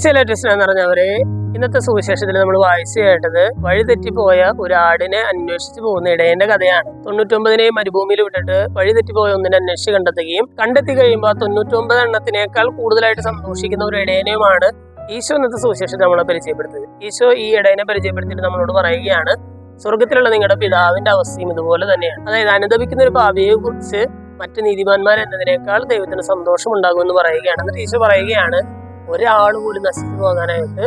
ചില ടെസ്റ്റിനെന്ന് പറഞ്ഞവരെ ഇന്നത്തെ സുവിശേഷത്തിൽ നമ്മൾ വായിച്ചു കേട്ടത് വഴിതെറ്റിപ്പോയ ഒരു ആടിനെ അന്വേഷിച്ചു പോകുന്ന ഇടയന്റെ കഥയാണ്. 99 മരുഭൂമിയിൽ വിട്ടിട്ട് വഴിതെറ്റിപ്പോയ ഒന്നിനെ അന്വേഷിച്ച് കണ്ടെത്തി കഴിയുമ്പോൾ ആ 99 എണ്ണത്തിനേക്കാൾ കൂടുതലായിട്ട് സന്തോഷിക്കുന്ന ഒരു ഇടയനെയുമാണ് ഈശോ ഇന്നത്തെ സുവിശേഷത്തിൽ നമ്മളെ പരിചയപ്പെടുത്തുന്നത്. ഈശോ ഈ ഇടയനെ പരിചയപ്പെടുത്തിയിട്ട് നമ്മളോട് പറയുകയാണ്, സ്വർഗത്തിലുള്ള നിങ്ങളുടെ പിതാവിന്റെ അവസ്ഥയും ഇതുപോലെ തന്നെയാണ്. അതായത് അനുദപിക്കുന്ന ഒരു പാപിയെ കുറിച്ച് മറ്റ് നീതിമാന്മാർ എന്നതിനേക്കാൾ ദൈവത്തിന് സന്തോഷം ഉണ്ടാകുമെന്ന് പറയുകയാണ്. എന്നിട്ട് ഈശോ പറയുകയാണ്, ഒരാൾ പോലും നശിച്ചു പോകാനായിട്ട്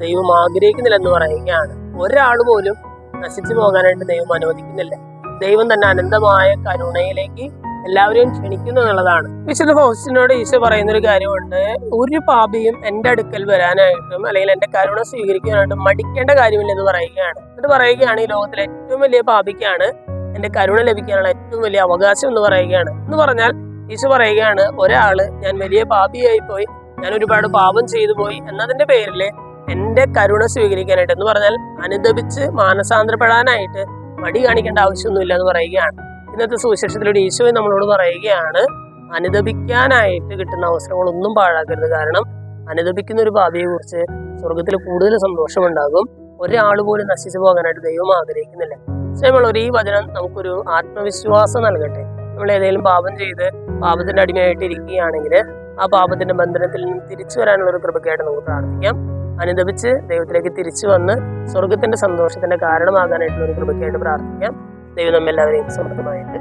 ദൈവം ആഗ്രഹിക്കുന്നില്ല എന്ന് പറയുകയാണ്. ഒരാൾ പോലും നശിച്ചു പോകാനായിട്ട് ദൈവം അനുവദിക്കുന്നില്ല. ദൈവം തന്നെ അനന്തമായ കരുണയിലേക്ക് എല്ലാവരെയും ക്ഷണിക്കുന്നു എന്നുള്ളതാണ്. വിശുദ്ധ ഫൗസ്റ്റിനോട് ഈശോ പറയുന്ന ഒരു കാര്യമുണ്ട്, ഒരു പാപിയും എന്റെ അടുക്കൽ വരാനായിട്ടും അല്ലെങ്കിൽ എന്റെ കരുണ സ്വീകരിക്കാനായിട്ടും മടിക്കേണ്ട കാര്യമില്ല എന്ന് പറയുകയാണ്. എന്നിട്ട് പറയുകയാണ്, ഈ ലോകത്തിലെ ഏറ്റവും വലിയ പാപിക്കാണ് എന്റെ കരുണ ലഭിക്കാനുള്ള ഏറ്റവും വലിയ അവകാശം എന്ന് പറയുകയാണ്. എന്ന് പറഞ്ഞാൽ ഈശോ പറയുകയാണ്, ഒരാള് ഞാൻ വലിയ പാപിയായി പോയി, ഞാൻ ഒരുപാട് പാപം ചെയ്തു പോയി എന്നതിന്റെ പേരിൽ എന്റെ കരുണ സ്വീകരിക്കാനായിട്ട്, എന്ന് പറഞ്ഞാൽ അനുദപിച്ച് മാനസാന്തരപ്പെടാനായിട്ട് മടി കാണിക്കേണ്ട ആവശ്യമൊന്നുമില്ല എന്ന് പറയുകയാണ്. ഇന്നത്തെ സുവിശേഷത്തിലൂടെ ഈശോ നമ്മളോട് പറയുകയാണ്, അനുദപിക്കാനായിട്ട് കിട്ടുന്ന അവസരങ്ങളൊന്നും പാഴാക്കരുത്. കാരണം അനുദപിക്കുന്ന ഒരു പാപിയെ കുറിച്ച് സ്വർഗത്തിൽ കൂടുതൽ സന്തോഷമുണ്ടാകും. ഒരാൾ പോലും നശിച്ചു പോകാനായിട്ട് ദൈവം ആഗ്രഹിക്കുന്നില്ല. സ്നേഹമുള്ളവർ, ഈ വചനം നമുക്കൊരു ആത്മവിശ്വാസം നൽകട്ടെ. നമ്മൾ ഏതെങ്കിലും പാപം ചെയ്ത് പാപത്തിന്റെ അടിമയായിട്ട് ഇരിക്കുകയാണെങ്കിൽ ആ പാപത്തിന്റെ ബന്ധനത്തിൽ നിന്ന് തിരിച്ചു വരാനുള്ള ഒരു കൃപയ്ക്കായിട്ട് നമുക്ക് പ്രാർത്ഥിക്കാം. അനുദപിച്ച് ദൈവത്തിലേക്ക് തിരിച്ചു വന്ന് സ്വർഗത്തിന്റെ സന്തോഷത്തിന്റെ കാരണമാകാനായിട്ടുള്ള ഒരു കൃപയ്ക്കായിട്ട് പ്രാർത്ഥിക്കാം. ദൈവം നമ്മെല്ലാവരെയും സമൃദ്ധമായിട്ട്